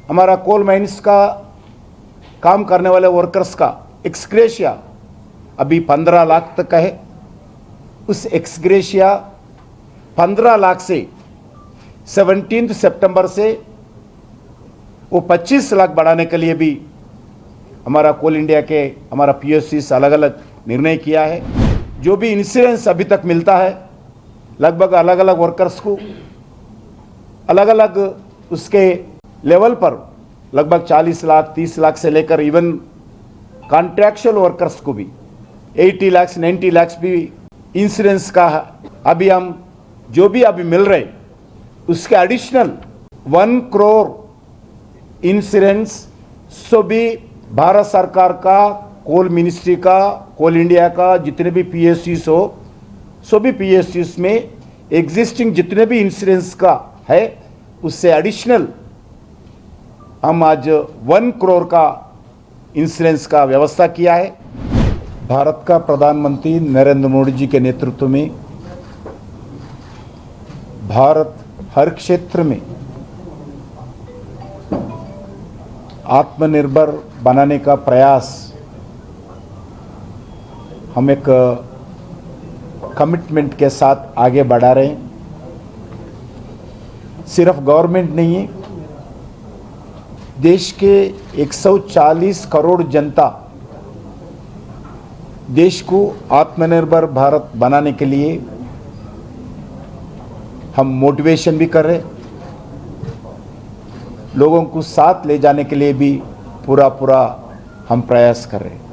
हमारा coal mines का काम करने वाले वर्कर्स का एक्सग्रेशिया अभी 15 लाख तक का है। उस एक्सग्रेशिया 15 लाख से 17 सितंबर से वो 25 लाख बढ़ाने के लिए भी हमारा कोल इंडिया के हमारा पीएससी से अलग अलग निर्णय किया है। जो भी इंश्योरेंस अभी तक मिलता है लगभग अलग अलग वर्कर्स को अलग अलग उसके लेवल पर लगभग 40 लाख 30 लाख से लेकर इवन कॉन्ट्रैक्चुअल वर्कर्स को भी 80 लाख 90 लाख भी इंश्योरेंस का अभी हम जो भी अभी मिल रहे उसके एडिशनल 1 करोड़ इंश्योरेंस सो भी भारत सरकार का कोल मिनिस्ट्री का कोल इंडिया का जितने भी पीएससीज हो सभी पीएससीज में एग्जिस्टिंग जितने भी इंश्योरेंस का है उससे एडिशनल हम आज 1 करोड़ का इंश्योरेंस का व्यवस्था किया है। भारत का प्रधानमंत्री नरेंद्र मोदी जी के नेतृत्व में भारत हर क्षेत्र में आत्मनिर्भर बनाने का प्रयास हम एक कमिटमेंट के साथ आगे बढ़ा रहे हैं। सिर्फ गवर्नमेंट नहीं है, देश के 140 करोड़ जनता देश को आत्मनिर्भर भारत बनाने के लिए हम मोटिवेशन भी कर रहे, लोगों को साथ ले जाने के लिए भी पूरा हम प्रयास कर रहे हैं।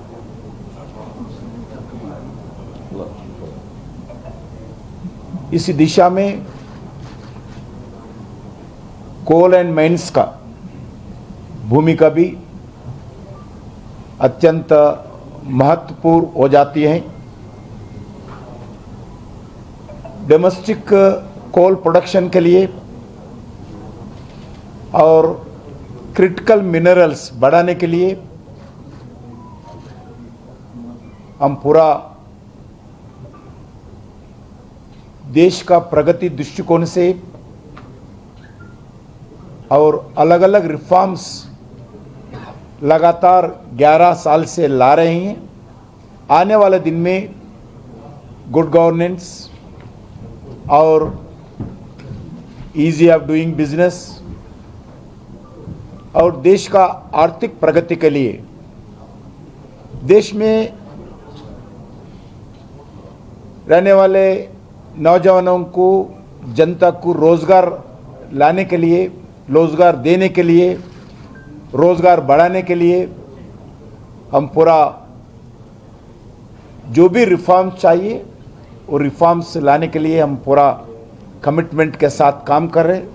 इसी दिशा में कोल एंड माइंस का भूमिका भी अत्यंत महत्वपूर्ण हो जाती है। डोमेस्टिक कोल प्रोडक्शन के लिए और क्रिटिकल मिनरल्स बढ़ाने के लिए हम पूरा देश का प्रगति दृष्टिकोण से और अलग अलग रिफॉर्म्स लगातार 11 साल से ला रहे हैं। आने वाले दिन में गुड गवर्नेंस और ईजी ऑफ डूइंग बिजनेस और देश का आर्थिक प्रगति के लिए देश में रहने वाले नौजवानों को जनता को रोजगार लाने के लिए रोजगार देने के लिए रोजगार बढ़ाने के लिए हम पूरा जो भी रिफॉर्म्स चाहिए वो रिफॉर्म्स लाने के लिए हम पूरा कमिटमेंट के साथ काम कर रहे हैं।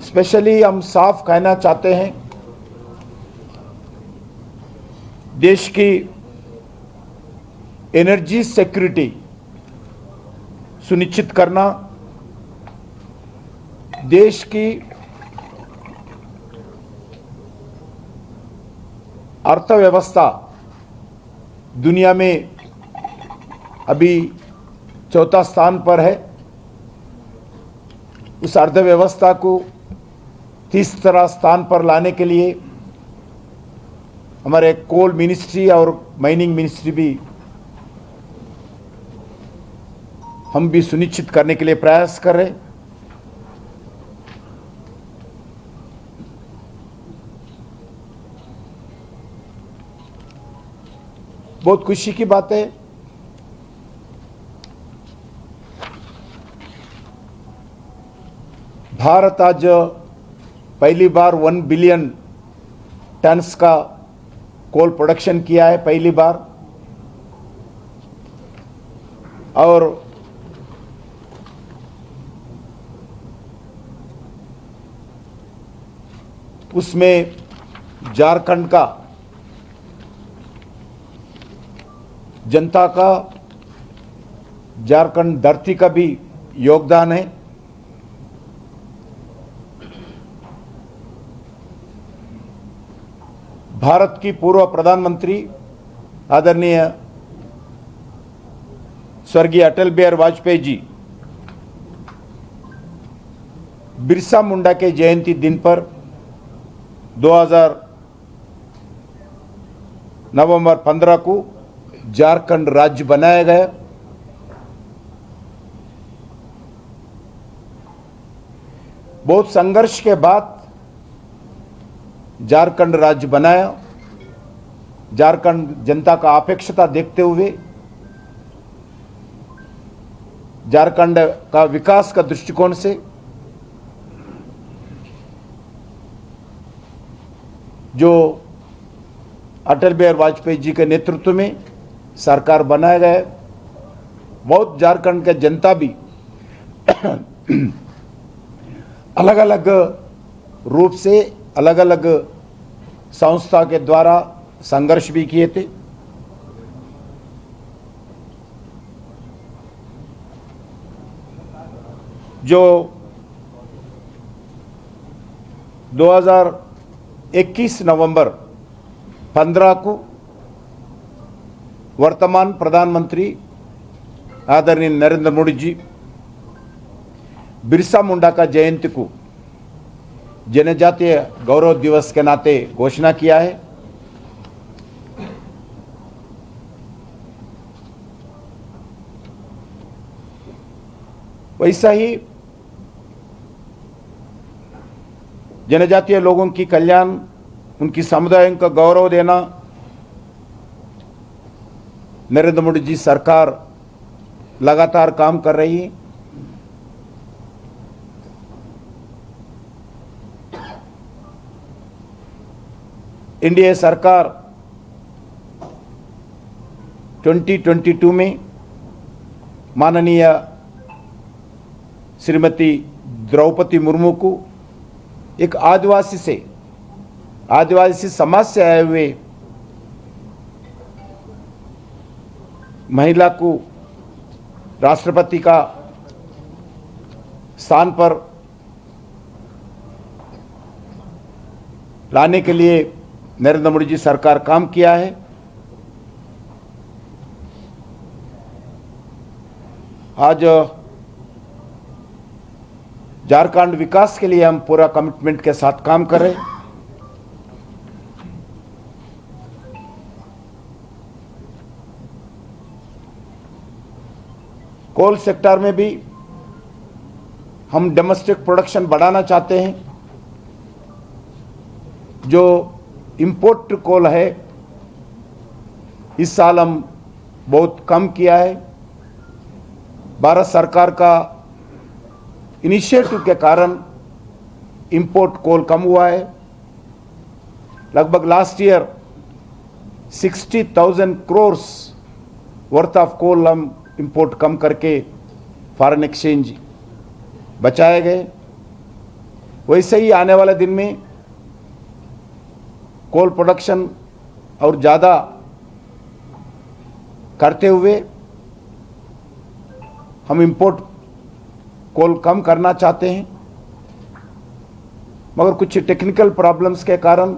स्पेशली हम साफ कहना चाहते हैं, देश की एनर्जी सिक्योरिटी सुनिश्चित करना, देश की अर्थव्यवस्था दुनिया में अभी 4था स्थान पर है, उस अर्थव्यवस्था को 30रा स्थान पर लाने के लिए हमारे कोल मिनिस्ट्री और माइनिंग मिनिस्ट्री भी हम भी सुनिश्चित करने के लिए प्रयास कर रहे। बहुत खुशी की बात है, भारत आज पहली बार 1 बिलियन टन्स का कोल प्रोडक्शन किया है, पहली बार। और उसमें झारखंड का जनता का, झारखंड धरती का भी योगदान है। भारत की पूर्व प्रधानमंत्री आदरणीय स्वर्गीय अटल बिहारी वाजपेयी जी बिरसा मुंडा के जयंती दिन पर 2000 नवंबर 15 को झारखंड राज्य बनाया गया। बहुत संघर्ष के बाद झारखंड राज्य बनाया। झारखंड जनता का अपेक्षता देखते हुए झारखंड का विकास का दृष्टिकोण से जो अटल बिहारी वाजपेयी जी के नेतृत्व में सरकार बनाया गया। बहुत झारखंड के जनता भी अलग अलग रूप से अलग अलग संस्था के द्वारा संघर्ष भी किए थे। जो 2021 नवंबर 15 को वर्तमान प्रधानमंत्री आदरणीय नरेंद्र मोदी जी बिरसा मुंडा का जयंती को जनजातीय गौरव दिवस के नाते घोषणा किया है। वैसा ही जनजातीय लोगों की कल्याण, उनकी समुदायों का गौरव देना नरेंद्र मोदी जी सरकार लगातार काम कर रही है। एनडीए सरकार 2022 में माननीय श्रीमती द्रौपदी मुर्मू को एक आदिवासी समाज से आए हुए महिला को राष्ट्रपति का स्थान पर लाने के लिए नरेंद्र मोदी जी सरकार काम किया है। आज झारखंड विकास के लिए हम पूरा कमिटमेंट के साथ काम कर रहे हैं। कोल सेक्टर में भी हम डोमेस्टिक प्रोडक्शन बढ़ाना चाहते हैं। जो इंपोर्ट कोल है इस साल हम बहुत कम किया है। भारत सरकार का इनिशिएटिव के कारण इंपोर्ट कोल कम हुआ है। लगभग last year 60,000 crore worth of coal हम इंपोर्ट कम करके फॉरेन एक्सचेंज बचाए गए। वैसे ही आने वाले दिन में कोल प्रोडक्शन और ज़्यादा करते हुए हम इंपोर्ट कोल कम करना चाहते हैं, मगर कुछ टेक्निकल प्रॉब्लम्स के कारण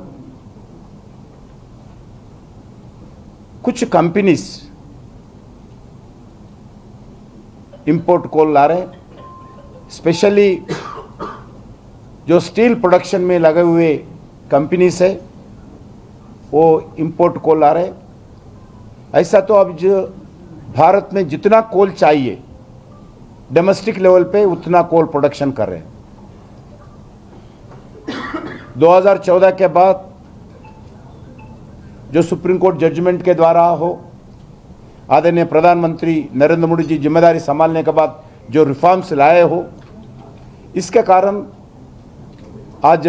कुछ कंपनीज इंपोर्ट कोल ला रहे हैं। स्पेशली जो स्टील प्रोडक्शन में लगे हुए कंपनीज है वो इंपोर्ट कोल ला रहे हैं। ऐसा तो अब जो भारत में जितना कोल चाहिए डोमेस्टिक लेवल पे उतना कोल प्रोडक्शन कर रहे हैं। 2014 के बाद जो सुप्रीम कोर्ट जजमेंट के द्वारा हो, आदरणीय प्रधानमंत्री नरेंद्र मोदी जी जिम्मेदारी संभालने के बाद जो रिफॉर्म्स लाए हो, इसके कारण आज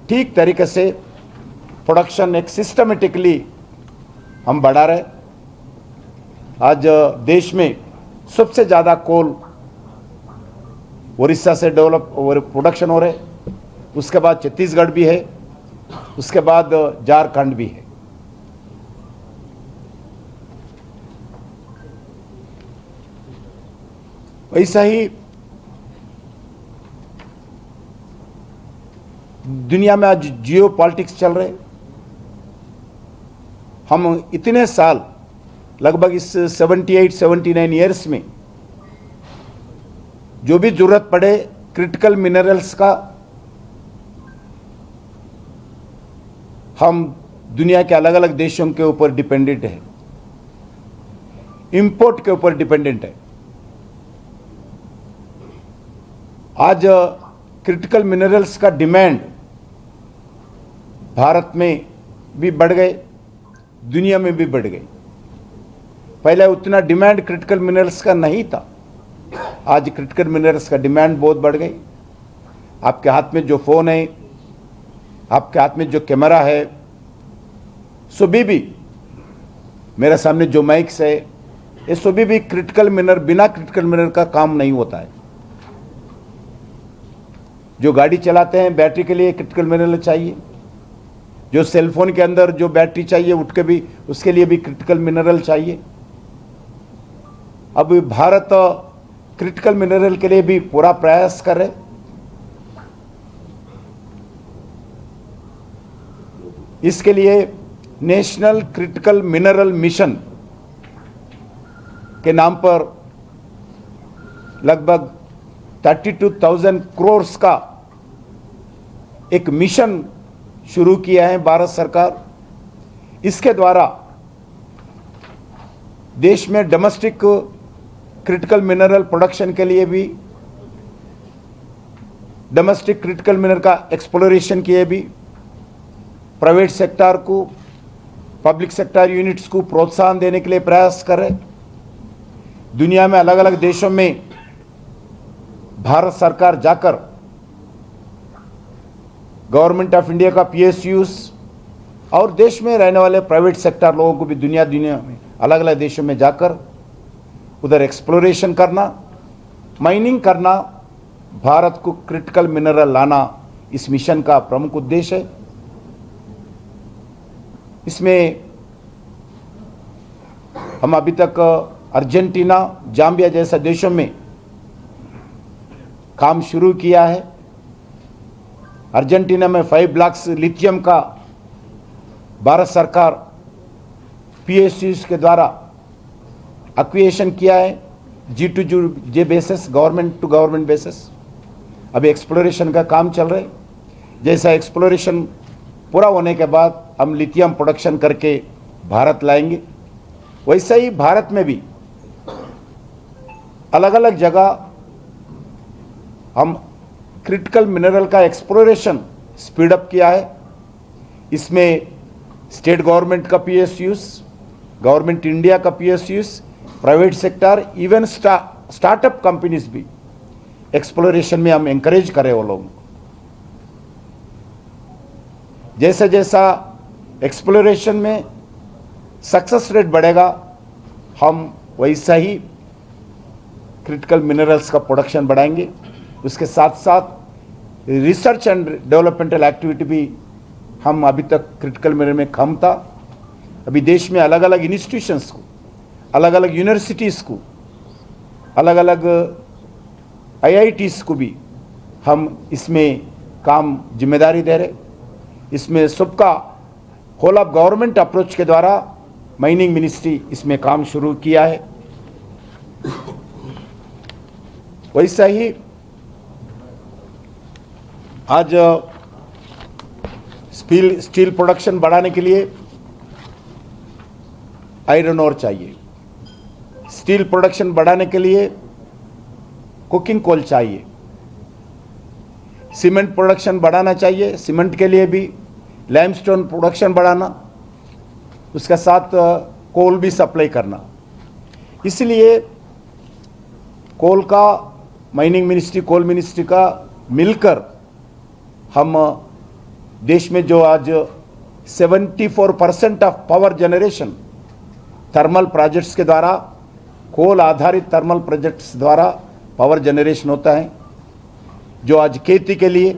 ठीक तरीके से प्रोडक्शन एक सिस्टमेटिकली हम बढ़ा रहे। आज देश में सबसे ज़्यादा कोल उड़ीसा से डेवलप और प्रोडक्शन हो रहे, उसके बाद छत्तीसगढ़ भी है, उसके बाद झारखंड भी है। वैसा ही दुनिया में आज जियो पॉलिटिक्स चल रहे। हम इतने साल लगभग इस 78-79 ईयर्स में जो भी जरूरत पड़े क्रिटिकल मिनरल्स का हम दुनिया के अलग अलग देशों के ऊपर डिपेंडेंट है, इंपोर्ट के ऊपर डिपेंडेंट है। आज क्रिटिकल मिनरल्स का डिमांड भारत में भी बढ़ गए, दुनिया में भी बढ़ गई। पहले उतना डिमांड क्रिटिकल मिनरल्स का नहीं था, आज क्रिटिकल मिनरल्स का डिमांड बहुत बढ़ गई। आपके हाथ में जो फोन है, आपके हाथ में जो कैमरा है, सभी भी मेरे सामने जो माइक्स है, ये सभी भी क्रिटिकल मिनरल, बिना क्रिटिकल मिनरल का काम नहीं होता है। जो गाड़ी चलाते हैं बैटरी के लिए क्रिटिकल मिनरल चाहिए, जो सेल फोन के अंदर जो बैटरी चाहिए उठ के भी उसके लिए भी क्रिटिकल मिनरल चाहिए। अब भारत क्रिटिकल मिनरल के लिए भी पूरा प्रयास कर रहे। इसके लिए नेशनल क्रिटिकल मिनरल मिशन के नाम पर लगभग 32,000 करोड़ का एक मिशन शुरू किया है भारत सरकार। इसके द्वारा देश में डोमेस्टिक क्रिटिकल मिनरल प्रोडक्शन के लिए भी, डोमेस्टिक क्रिटिकल मिनरल का एक्सप्लोरेशन के लिए भी प्राइवेट सेक्टर को, पब्लिक सेक्टर यूनिट्स को प्रोत्साहन देने के लिए प्रयास कर रहे। दुनिया में अलग अलग देशों में भारत सरकार जाकर गवर्नमेंट ऑफ इंडिया का PSUs और देश में रहने वाले प्राइवेट सेक्टर लोगों को भी दुनिया में अलग अलग देशों में जाकर उधर एक्सप्लोरेशन करना, माइनिंग करना, भारत को क्रिटिकल मिनरल लाना इस मिशन का प्रमुख उद्देश्य है। इसमें हम अभी तक अर्जेंटीना, जाम्बिया जैसे देशों में काम शुरू किया है। अर्जेंटीना में 5 लाख लिथियम का भारत सरकार PSUs के द्वारा एक्विजिशन किया है, G2G basis, government to government basis. अभी एक्सप्लोरेशन का काम चल रहा है। जैसा एक्सप्लोरेशन पूरा होने के बाद हम लिथियम प्रोडक्शन करके भारत लाएंगे। वैसे ही भारत में भी अलग अलग जगह हम क्रिटिकल मिनरल का एक्सप्लोरेशन स्पीड अप किया है। इसमें स्टेट गवर्नमेंट का PSUs, गवर्नमेंट इंडिया का PSUs, private sector, even startup companies भी एक्सप्लोरेशन में हम एंकरेज करें वो लोग। जैसा जैसा एक्सप्लोरेशन में सक्सेस रेट बढ़ेगा, हम वैसा ही क्रिटिकल मिनरल्स का प्रोडक्शन बढ़ाएंगे। उसके साथ साथ रिसर्च एंड डेवलपमेंटल एक्टिविटी भी हम अभी तक क्रिटिकल मिनरल में कम था। अभी देश में अलग अलग इंस्टीट्यूशंस को, अलग अलग यूनिवर्सिटीज़ को, अलग अलग IITs को भी हम इसमें काम जिम्मेदारी दे रहे। इसमें सबका होल ऑफ गवर्नमेंट अप्रोच के द्वारा माइनिंग मिनिस्ट्री इसमें काम शुरू किया है। वैसा ही आज स्टील प्रोडक्शन बढ़ाने के लिए आयरन ओर चाहिए, स्टील प्रोडक्शन बढ़ाने के लिए कुकिंग कोल चाहिए, सीमेंट प्रोडक्शन बढ़ाना चाहिए, सीमेंट के लिए भी लाइमस्टोन प्रोडक्शन बढ़ाना, उसके साथ कोल भी सप्लाई करना। इसलिए कोल का माइनिंग मिनिस्ट्री, कोल मिनिस्ट्री का मिलकर हम देश में जो आज 74% of power generation thermal projects के द्वारा, कोल आधारित थर्मल प्रोजेक्ट्स द्वारा पावर जनरेशन होता है, जो आज खेती के लिए,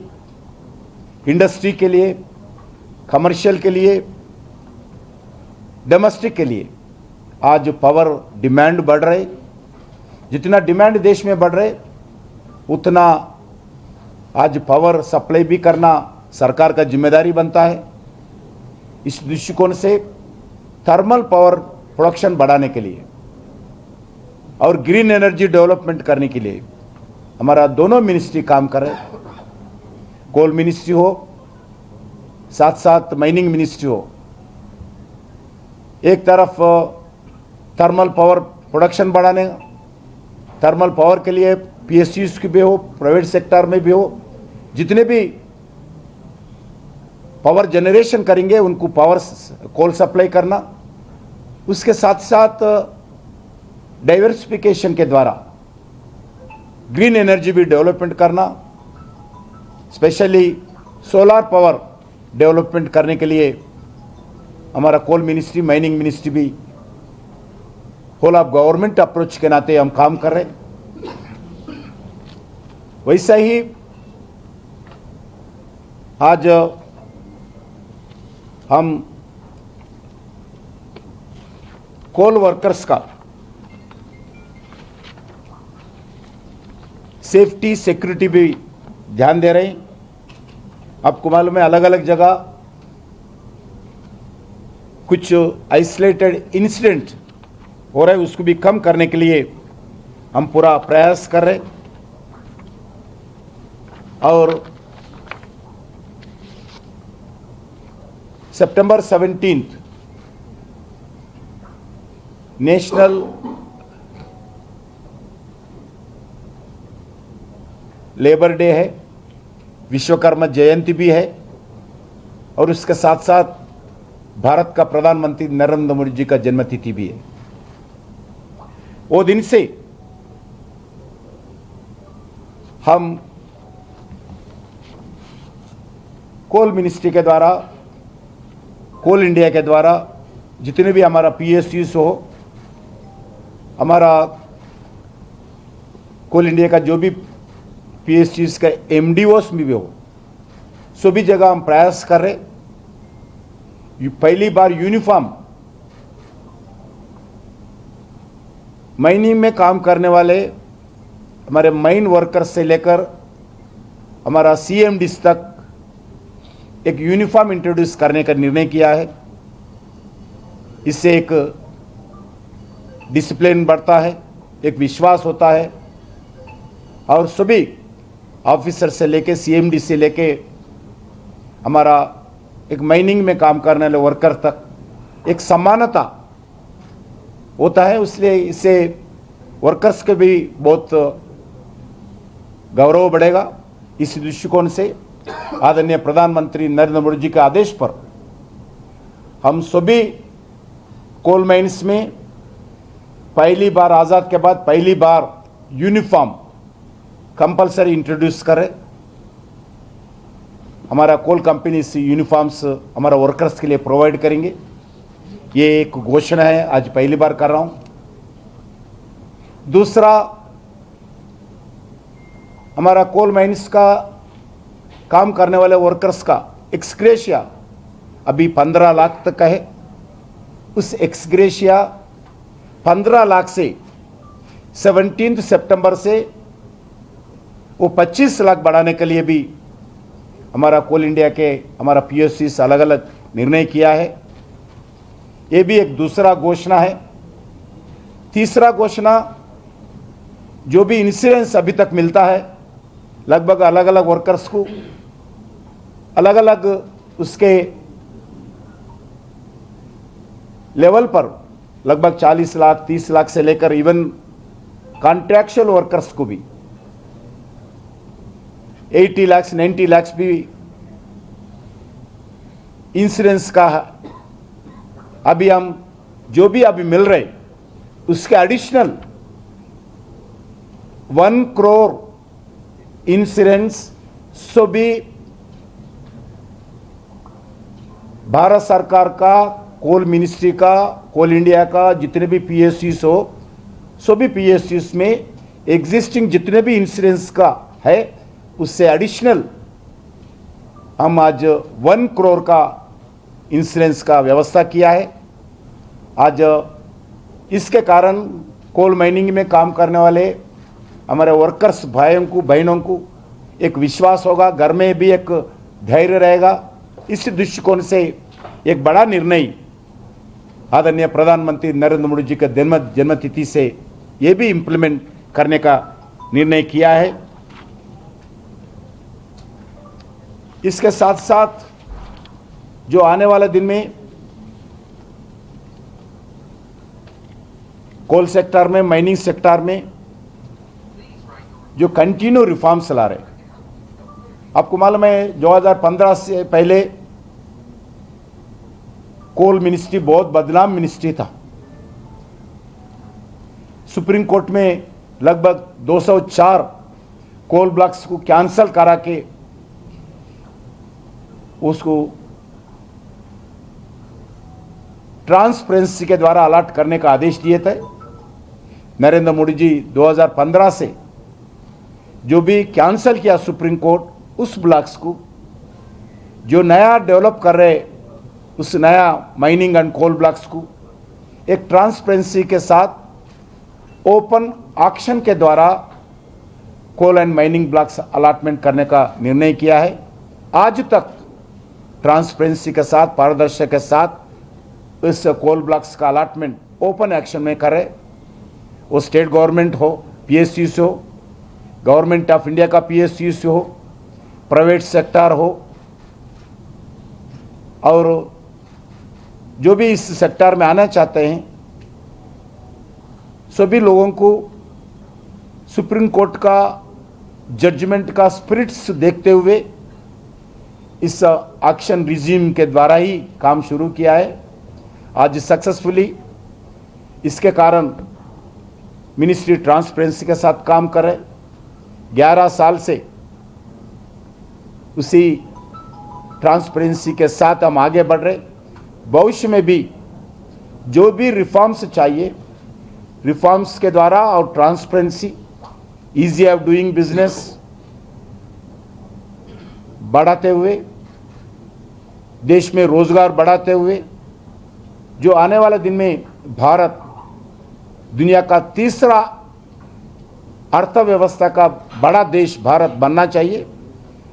इंडस्ट्री के लिए, कमर्शियल के लिए, डोमेस्टिक के लिए आज पावर डिमांड बढ़ रहे। जितना डिमांड देश में बढ़ रहे उतना आज पावर सप्लाई भी करना सरकार का जिम्मेदारी बनता है। इस दृष्टिकोण से थर्मल पावर प्रोडक्शन बढ़ाने के लिए और ग्रीन एनर्जी डेवलपमेंट करने के लिए हमारा दोनों मिनिस्ट्री काम कर रहे हैं। कोल मिनिस्ट्री हो, साथ साथ माइनिंग मिनिस्ट्री हो। एक तरफ थर्मल पावर प्रोडक्शन बढ़ाने, थर्मल पावर के लिए पीएसयूज की भी हो, प्राइवेट सेक्टर में भी हो, जितने भी पावर जनरेशन करेंगे उनको पावर कोल सप्लाई करना। उसके साथ साथ डाइवर्सिफिकेशन के द्वारा ग्रीन एनर्जी भी डेवलपमेंट करना, स्पेशली सोलर पावर डेवलपमेंट करने के लिए हमारा कोल मिनिस्ट्री, माइनिंग मिनिस्ट्री भी होल ऑफ गवर्नमेंट अप्रोच के नाते हम काम कर रहे हैं। वैसा ही आज हम कोल वर्कर्स का सेफ्टी सिक्योरिटी भी ध्यान दे रहे हैं। आपको मालूम है अलग अलग जगह कुछ आइसोलेटेड इंसिडेंट हो रहा है, उसको भी कम करने के लिए हम पूरा प्रयास कर रहे हैं। और सितंबर 17 नेशनल लेबर डे है, विश्वकर्मा जयंती भी है, और उसके साथ साथ भारत का प्रधानमंत्री नरेंद्र मोदी जी का जन्मतिथि भी है। वो दिन से हम कोल मिनिस्ट्री के द्वारा, कोल इंडिया के द्वारा जितने भी हमारा पीएसयूज हो, हमारा कोल इंडिया का जो भी पीएसयूज का एमडीओस भी हो, सभी जगह हम प्रयास कर रहे। पहली बार यूनिफॉर्म माइनिंग में काम करने वाले हमारे माइन वर्कर्स से लेकर हमारा सीएमडीस तक एक यूनिफॉर्म इंट्रोड्यूस करने का निर्णय किया है। इससे एक डिसिप्लिन बढ़ता है, एक विश्वास होता है, और सभी ऑफिसर से लेके सीएमडी से लेके हमारा एक माइनिंग में काम करने वाले वर्कर तक एक समानता होता है। इसलिए इससे वर्कर्स के भी बहुत गौरव बढ़ेगा। इस दृष्टिकोण से आदरणीय प्रधानमंत्री नरेंद्र मोदी जी के आदेश पर हम सभी कोल माइंस में पहली बार, आज़ाद के बाद पहली बार यूनिफॉर्म कंपलसरी इंट्रोड्यूस करें। हमारा कोल कंपनी से यूनिफॉर्म्स हमारा वर्कर्स के लिए प्रोवाइड करेंगे। ये एक घोषणा है, आज पहली बार कर रहा हूं। दूसरा, हमारा कोल माइंस का काम करने वाले वर्कर्स का एक्सग्रेशिया अभी 15 लाख तक का है। उस एक्सग्रेशिया 15 लाख से 17 सितंबर से वो 25 लाख बढ़ाने के लिए भी हमारा कोल इंडिया के हमारा पीएससी से अलग अलग निर्णय किया है। ये भी एक दूसरा घोषणा है। तीसरा घोषणा, जो भी इंश्योरेंस अभी तक मिलता है लगभग अलग अलग वर्कर्स को, अलग अलग उसके लेवल पर लगभग 40 लाख 30 लाख से लेकर इवन कॉन्ट्रैक्चुअल वर्कर्स को भी 80 लाख 90 लाख भी इंश्योरेंस का अभी हम जो भी अभी मिल रहे उसके एडिशनल 1 करोड़ इंश्योरेंस सो भी भारत सरकार का, कोल मिनिस्ट्री का, कोल इंडिया का जितने भी पीएसयूज हो, सभी पीएसयूज में एग्जिस्टिंग जितने भी इंश्योरेंस का है उससे एडिशनल हम आज 1 करोड़ का इंश्योरेंस का व्यवस्था किया है। आज इसके कारण कोल माइनिंग में काम करने वाले हमारे वर्कर्स भाइयों को, बहनों को एक विश्वास होगा, घर में भी एक धैर्य रहेगा। इस दृष्टिकोण से एक बड़ा निर्णय आदरणीय प्रधानमंत्री नरेंद्र मोदी जी के जन्मतिथि से ये भी इम्प्लीमेंट करने का निर्णय किया है। इसके साथ साथ जो आने वाले दिन में कोल सेक्टर में, माइनिंग सेक्टर में जो कंटिन्यू रिफॉर्म्स ला रहे, आपको मालूम है 2015 से पहले कोल मिनिस्ट्री बहुत बदनाम मिनिस्ट्री था। सुप्रीम कोर्ट में लगभग 204 कोल ब्लॉक्स को कैंसल करा के उसको ट्रांसपेरेंसी के द्वारा अलॉट करने का आदेश दिए थे। नरेंद्र मोदी जी 2015 से जो भी कैंसल किया सुप्रीम कोर्ट, उस ब्लॉक्स को जो नया डेवलप कर रहे, उस नया माइनिंग एंड कोल ब्लॉक्स को एक ट्रांसपेरेंसी के साथ ओपन ऑक्शन के द्वारा कोल एंड माइनिंग ब्लॉक्स अलॉटमेंट करने का निर्णय किया है। आज तक ट्रांसपेरेंसी के साथ, पारदर्शिता के साथ इस कोल ब्लॉक्स का अलॉटमेंट ओपन एक्शन में करे, वो स्टेट गवर्नमेंट हो, पीएसयू से हो, गवर्नमेंट ऑफ इंडिया का पीएसयू से हो, प्राइवेट सेक्टर हो, और जो भी इस सेक्टर में आना चाहते हैं सभी लोगों को सुप्रीम कोर्ट का जजमेंट का स्पिरिट्स देखते हुए इस एक्शन रिजीम के द्वारा ही काम शुरू किया है। आज सक्सेसफुली इसके कारण मिनिस्ट्री ट्रांसपेरेंसी के साथ काम करे। 11 साल से उसी ट्रांसपेरेंसी के साथ हम आगे बढ़ रहे। भविष्य में भी जो भी रिफॉर्म्स चाहिए, रिफॉर्म्स के द्वारा और transparency, easy of doing business बढ़ाते हुए, देश में रोजगार बढ़ाते हुए, जो आने वाले दिन में भारत दुनिया का तीसरा अर्थव्यवस्था का बड़ा देश भारत बनना चाहिए,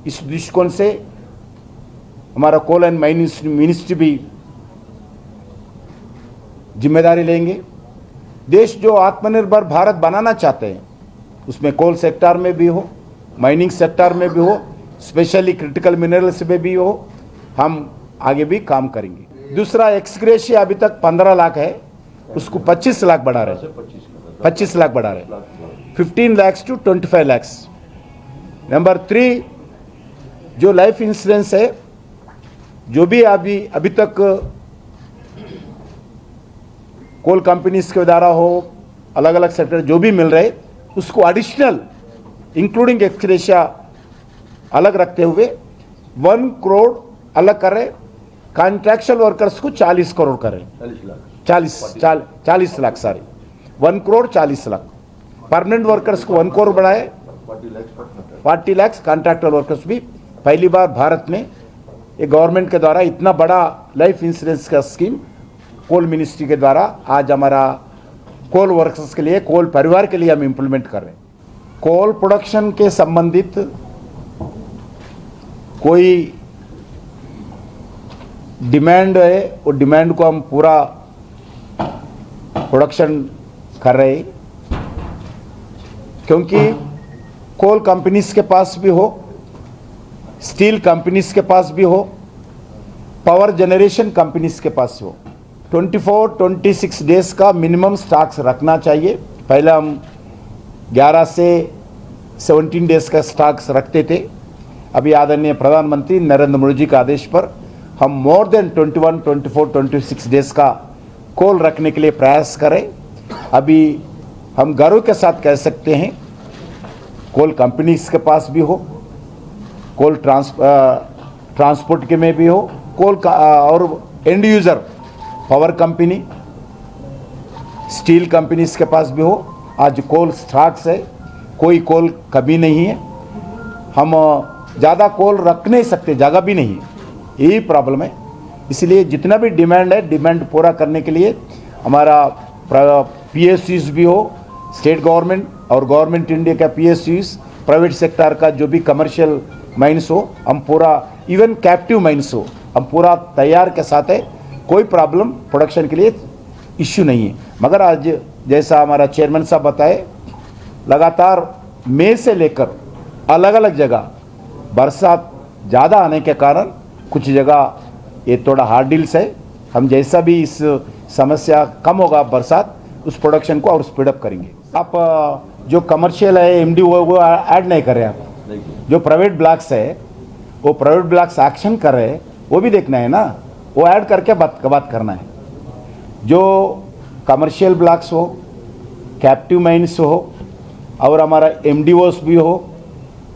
इस दृष्टिकोण से हमारा कोल एंड माइनिंग मिनिस्ट्री भी जिम्मेदारी लेंगे। देश जो आत्मनिर्भर भारत बनाना चाहते हैं, उसमें कोल सेक्टर में भी हो, माइनिंग सेक्टर में भी हो, स्पेशली क्रिटिकल मिनरल्स में भी हो, हम आगे भी काम करेंगे। दूसरा, एक्सग्रेशिया अभी तक 15 लाख है, उसको 25 लाख बढ़ा रहे, 25 लाख बढ़ा रहे, 15 lakhs to 25 lakhs। नंबर 3, जो लाइफ इंश्योरेंस है, जो भी अभी तक कोल कंपनीज के द्वारा हो, अलग अलग सेक्टर जो भी मिल रहे, उसको एडिशनल इंक्लूडिंग एक्सग्रेशिया अलग रखते हुए 1 करोड़ अलग कर रहे। कॉन्ट्रैक्चुअल वर्कर्स को 40 करोड़ कर रहे, 40 lakh, sorry 1 crore 40 lakh. Permanent workers को 1 करोड़ बढ़ाए, 40 लाख। कॉन्ट्रैक्चुअल वर्कर्स भी पहली बार भारत में ये गवर्नमेंट के द्वारा इतना बड़ा लाइफ इंश्योरेंस का स्कीम कोल मिनिस्ट्री के द्वारा आज हमारा कोल वर्कर्स के लिए, कोल परिवार के लिए हम इम्प्लीमेंट कर रहे हैं। कोल प्रोडक्शन के संबंधित कोई डिमांड है, वो डिमांड को हम पूरा प्रोडक्शन कर रहे हैं, क्योंकि कोल कंपनीज के पास भी हो, स्टील कंपनीज के पास भी हो, पावर जनरेशन कंपनीज के पास हो, 24-26 डेज का मिनिमम स्टॉक्स रखना चाहिए। पहले हम 11 से 17 डेज का स्टॉक्स रखते थे। अभी आदरणीय प्रधानमंत्री नरेंद्र मोदी जी के आदेश पर हम मोर देन 21, 24, 26 डेज का कोल रखने के लिए प्रयास करें। अभी हम गर्व के साथ कह सकते हैं, कोल कंपनीज के पास भी हो, कोल ट्रांसपोर्ट के में भी हो, कोल और and user power company, steel companies के पास भी हो, आज कोल स्टॉक्स है, कोई कोल कमी नहीं है। हम ज़्यादा कोल रख नहीं सकते, जगह भी नहीं है, यही प्रॉब्लम है। इसलिए जितना भी डिमांड है, डिमांड पूरा करने के लिए हमारा पीएसयूज भी हो, स्टेट गवर्नमेंट और गवर्नमेंट इंडिया का पीएसयूज, प्राइवेट सेक्टर का जो भी कमर्शियल माइंस हो, हम पूरा, इवन कैप्टिव माइंस हो, हम पूरा तैयार के साथ है। कोई प्रॉब्लम प्रोडक्शन के लिए इश्यू नहीं है। मगर आज जैसा हमारा चेयरमैन साहब बताए, लगातार मई से लेकर अलग अलग जगह बरसात ज़्यादा आने के कारण कुछ जगह ये थोड़ा हार्ड डील्स है। हम जैसा भी इस समस्या कम होगा बरसात, उस प्रोडक्शन को और स्पीडअप करेंगे। आप जो कमर्शियल है एमडी वो ऐड नहीं कर रहे आप, जो प्राइवेट ब्लॉक्स है वो प्राइवेट ब्लॉक्स एक्शन कर रहे हैं, वो भी देखना है ना, वो ऐड करके बात करना है। जो कमर्शियल ब्लॉक्स हो, कैप्टिव माइंस हो और हमारा एमडीओस भी हो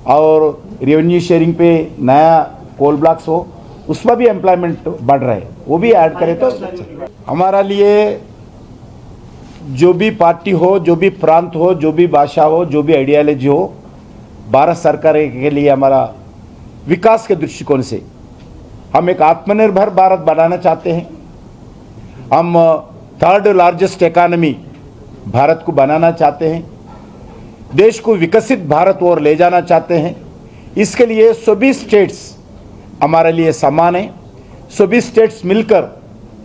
और रेवेन्यू शेयरिंग पे नया कोल ब्लॉक्स हो, उसमें भी एम्प्लॉयमेंट बढ़ रहा है, वो भी ऐड करें तो हमारा लिए जो भी पार्टी हो, जो भी प्रांत हो, जो भी भाषा हो, जो भी आइडियोलॉजी हो, भारत सरकार के लिए हमारा विकास के दृष्टिकोण से हम एक आत्मनिर्भर भारत बनाना चाहते हैं। हम थर्ड लार्जेस्ट इकोनॉमी भारत को बनाना चाहते हैं, देश को विकसित भारत ओर ले जाना चाहते हैं। इसके लिए सभी स्टेट्स हमारे लिए समान है। सभी स्टेट्स मिलकर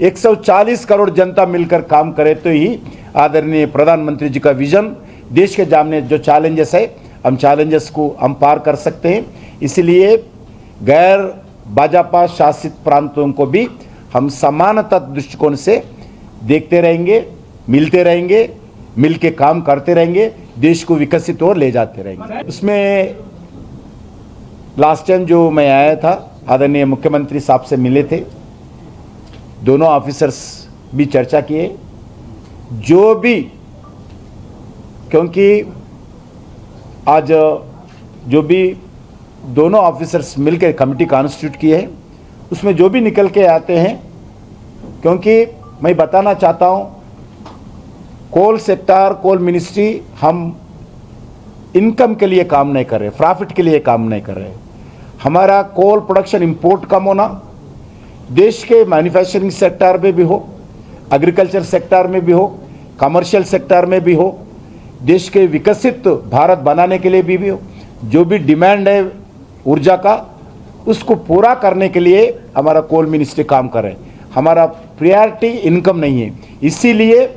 140 करोड़ जनता मिलकर काम करे तो ही आदरणीय प्रधानमंत्री जी का विजन, देश के सामने जो चैलेंजेस है, हम चैलेंजेस को हम पार कर सकते हैं। इसलिए गैर भाजपा शासित प्रांतों को भी हम समानता दृष्टिकोण से देखते रहेंगे, मिलते रहेंगे, मिलके काम करते रहेंगे, देश को विकसित और ले जाते रहेंगे। उसमें लास्ट टाइम जो मैं आया था, आदरणीय मुख्यमंत्री साहब से मिले थे, दोनों ऑफिसर्स भी चर्चा किए, जो भी, क्योंकि आज जो भी दोनों ऑफिसर्स मिलकर कमेटी कॉन्स्टिट्यूट की है, उसमें जो भी निकल के आते हैं, क्योंकि मैं बताना चाहता हूं कोल सेक्टर, कोल मिनिस्ट्री हम इनकम के लिए काम नहीं कर रहे, प्रॉफिट के लिए काम नहीं कर रहे। हमारा कोल प्रोडक्शन इंपोर्ट कम होना, देश के मैन्युफैक्चरिंग सेक्टर में भी हो, एग्रीकल्चर सेक्टर में भी हो, कमर्शियल सेक्टर में भी हो, देश के विकसित भारत बनाने के लिए भी हो, जो भी डिमांड है ऊर्जा का, उसको पूरा करने के लिए हमारा कोल मिनिस्ट्री काम कर रहे हैं। हमारा प्रायोरिटी इनकम नहीं है, इसीलिए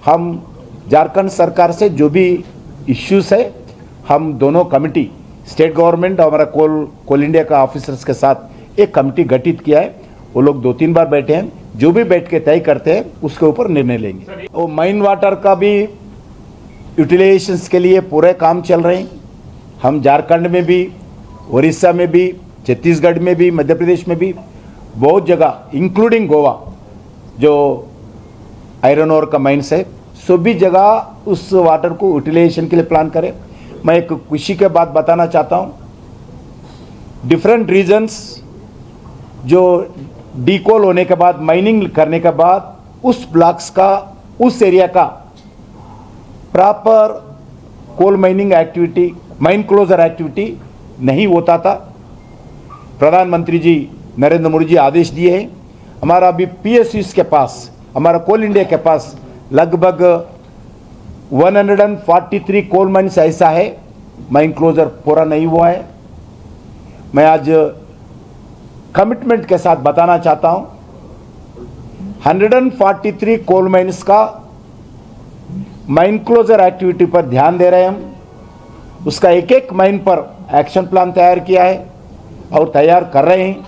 हम झारखंड सरकार से जो भी इश्यूज है, हम दोनों कमेटी, स्टेट गवर्नमेंट और हमारा कोल इंडिया का ऑफिसर्स के साथ एक कमेटी गठित किया है। वो लोग 2-3 बार बैठे हैं, जो भी बैठ के तय करते हैं उसके ऊपर निर्णय लेंगे। वो माइन वाटर का भी यूटिलाइजेशन के लिए पूरे काम चल रहे हैं। हम झारखंड में भी, उड़ीसा में भी, छत्तीसगढ़ में भी, मध्य प्रदेश में भी, बहुत जगह इंक्लूडिंग गोवा जो आयरन ओर का माइंस है, सभी जगह उस वाटर को यूटिलाइजेशन के लिए प्लान करें। मैं एक खुशी के बात बताना चाहता हूं, डिफरेंट रीजन्स जो डीकोल होने के बाद, माइनिंग करने के बाद, उस ब्लॉक्स का, उस एरिया का proper coal mining activity, mine closure activity नहीं होता था। प्रधानमंत्री जी नरेंद्र मोदी जी आदेश दिए हैं। हमारा अभी पीएसयूज के पास, हमारा कोल इंडिया के पास लगभग 143 कोल माइन्स ऐसा है, माइन क्लोजर पूरा नहीं हुआ है। मैं आज कमिटमेंट के साथ बताना चाहता हूं, 143 कोल माइन्स का माइन क्लोजर एक्टिविटी पर ध्यान दे रहे हैं हम। उसका एक एक माइन पर एक्शन प्लान तैयार किया है और तैयार कर रहे हैं।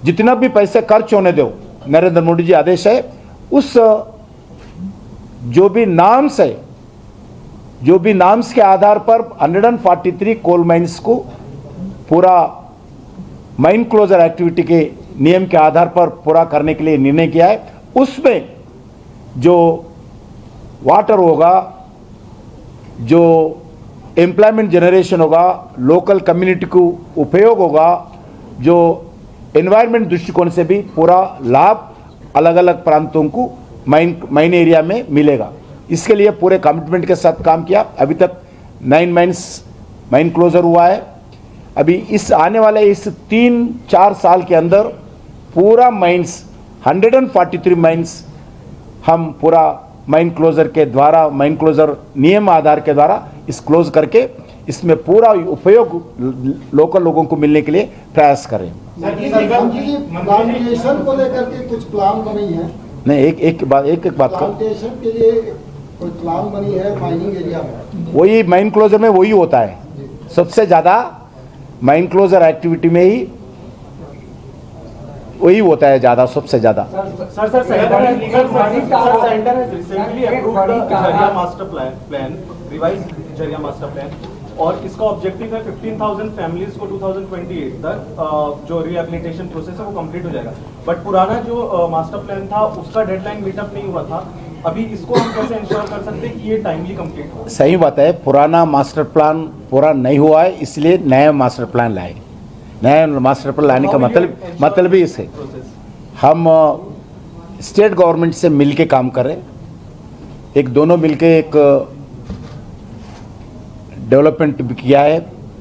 जितना भी पैसे खर्च होने दो, नरेंद्र मोदी जी आदेश है, उस जो भी नाम्स है, जो भी नाम्स के आधार पर 143 कोल माइन्स को पूरा माइन क्लोजर एक्टिविटी के नियम के आधार पर पूरा करने के लिए निर्णय किया है। उसमें जो वाटर होगा, जो एम्प्लॉयमेंट जनरेशन होगा, लोकल कम्युनिटी को उपयोग होगा, जो एनवायरनमेंट दृष्टिकोण से भी पूरा लाभ अलग अलग प्रांतों को माइन एरिया में मिलेगा। इसके लिए पूरे कमिटमेंट के साथ काम किया। अभी तक 9 माइन क्लोजर हुआ है। अभी इस आने वाले इस 3-4 साल के अंदर पूरा माइन्स 143 माइन्स हम पूरा माइन क्लोजर के द्वारा, माइन क्लोजर नियम आधार के द्वारा इस क्लोज करके इसमें पूरा उपयोग लोकल लोगों को मिलने के लिए प्रयास करें। प्लांटेशन को लेकर के कुछ प्लान बनी है? नहीं, एक बात प्लांटेशन के लिए कोई प्लान बनी है माइनिंग एरिया में? वही माइन क्लोजर में वही होता है। सबसे ज़्यादा माइन क्लोजर एक्टिविटी में ही वही होता है ज़्यादा, सबसे ज़्यादा। Centre has recently approved the Jharia master plan, revised Jharia master plan, और इसका ऑब्जेक्टिव है 15,000 फैमिलीज को 2028 तक जो रिहेबिलिटेशन प्रोसेस है वो कंप्लीट हो जाएगा। बट पुराना जो मास्टर प्लान था उसका डेडलाइन मीटअप नहीं हुआ था। अभी इसको हम कैसे इंश्योर कर सकते हैं कि ये टाइमली कंप्लीट हो? सही बात है, पुराना मास्टर प्लान पूरा नहीं हुआ है, इसलिए नया मास्टर प्लान लाए। नया मास्टर प्लान लाने का मतलब ही इसे हम स्टेट गवर्नमेंट से मिलके काम कर रहे हैं। एक दोनों मिलके एक डेवलपमेंट भी किया है।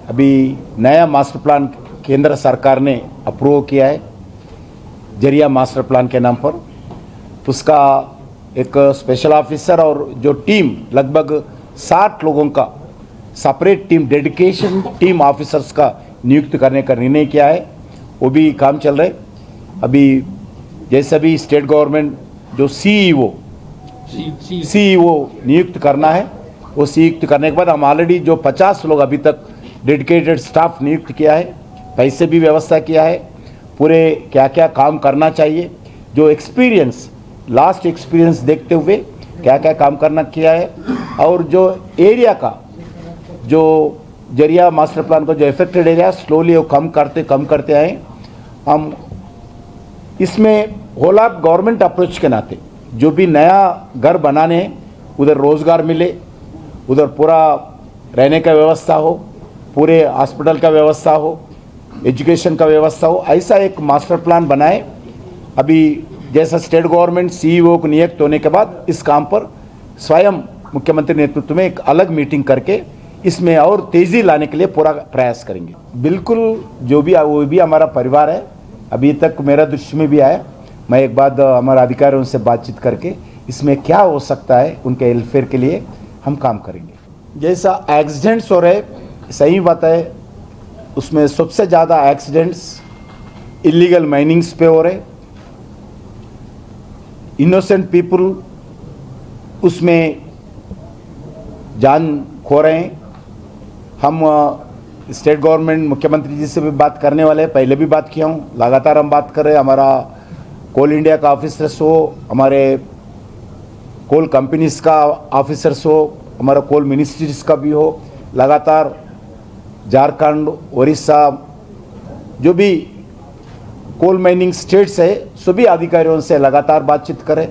अभी नया मास्टर प्लान केंद्र सरकार ने अप्रूव किया है जरिया मास्टर प्लान के नाम पर। उसका एक स्पेशल ऑफिसर और जो टीम लगभग 60 लोगों का separate team, dedication team officers का नियुक्त करने का निर्णय किया है। वो भी काम चल रहे। अभी जैसे भी स्टेट गवर्नमेंट जो सीईओ नियुक्त करना है, वो नियुक्त करने के बाद हम ऑलरेडी जो 50 लोग अभी तक डेडिकेटेड स्टाफ नियुक्त किया है, पैसे भी व्यवस्था किया है, पूरे क्या क्या काम करना चाहिए, जो एक्सपीरियंस लास्ट एक्सपीरियंस देखते हुए क्या क्या काम करना किया है, और जो एरिया का जो जरिया मास्टर प्लान का जो इफेक्टेड एरिया स्लोली वो कम करते आए। हम इसमें होल ऑफ गवर्नमेंट अप्रोच के नाते जो भी नया घर बनाने हैं, उधर रोज़गार मिले, उधर पूरा रहने का व्यवस्था हो, पूरे हॉस्पिटल का व्यवस्था हो, एजुकेशन का व्यवस्था हो, ऐसा एक मास्टर प्लान बनाए। अभी जैसा स्टेट गवर्नमेंट सीईओ को नियुक्त होने के बाद इस काम पर स्वयं मुख्यमंत्री नेतृत्व में एक अलग मीटिंग करके इसमें और तेज़ी लाने के लिए पूरा प्रयास करेंगे। बिल्कुल जो भी वो भी हमारा परिवार है। अभी तक मेरा दृष्टि में भी आया, मैं एक बार हमारे अधिकारियों से बातचीत करके इसमें क्या हो सकता है उनके वेलफेयर के लिए हम काम करेंगे। जैसा एक्सीडेंट्स हो रहे, सही बात है, उसमें सबसे ज़्यादा एक्सीडेंट्स इलीगल माइनिंग्स पे हो रहे। इनोसेंट पीपल उसमें जान खो रहे हैं। हम स्टेट गवर्नमेंट मुख्यमंत्री जी से भी बात करने वाले हैं, पहले भी बात किया हूँ, लगातार हम बात कर रहे हैं। हमारा कोल इंडिया का ऑफिसर्स हो, हमारे कोल कंपनीज का ऑफिसर्स हो, हमारा कोल मिनिस्ट्रीज का भी हो, लगातार झारखंड, उड़ीसा जो भी कोल माइनिंग स्टेट्स है सभी अधिकारियों से लगातार बातचीत करें।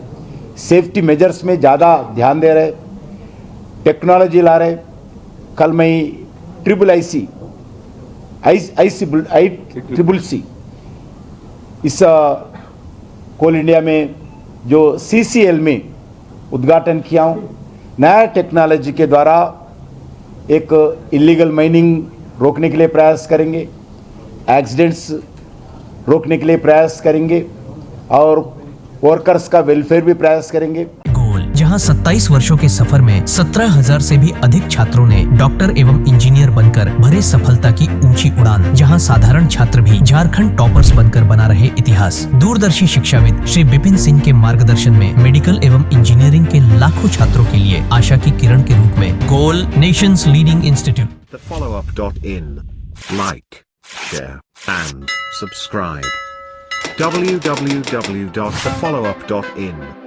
सेफ्टी मेजर्स में ज़्यादा ध्यान दे रहे, टेक्नोलॉजी ला रहे। कल मैं ICCC इस कोल इंडिया में जो CCL में उद्घाटन किया हूँ। नया टेक्नोलॉजी के द्वारा एक इलीगल माइनिंग रोकने के लिए प्रयास करेंगे, एक्सीडेंट्स रोकने के लिए प्रयास करेंगे और वर्कर्स का वेलफेयर भी प्रयास करेंगे। जहां 27 वर्षों के सफर में 17,000 से भी अधिक छात्रों ने डॉक्टर एवं इंजीनियर बनकर भरे सफलता की ऊंची उड़ान, जहां साधारण छात्र भी झारखंड टॉपर्स बनकर बना रहे इतिहास। दूरदर्शी शिक्षाविद श्री विपिन सिंह के मार्गदर्शन में मेडिकल एवं इंजीनियरिंग के लाखों छात्रों के लिए आशा की किरण के रूप में goal nations leading institute. TheFollowUp.in. Like, share and subscribe. www.thefollowup.in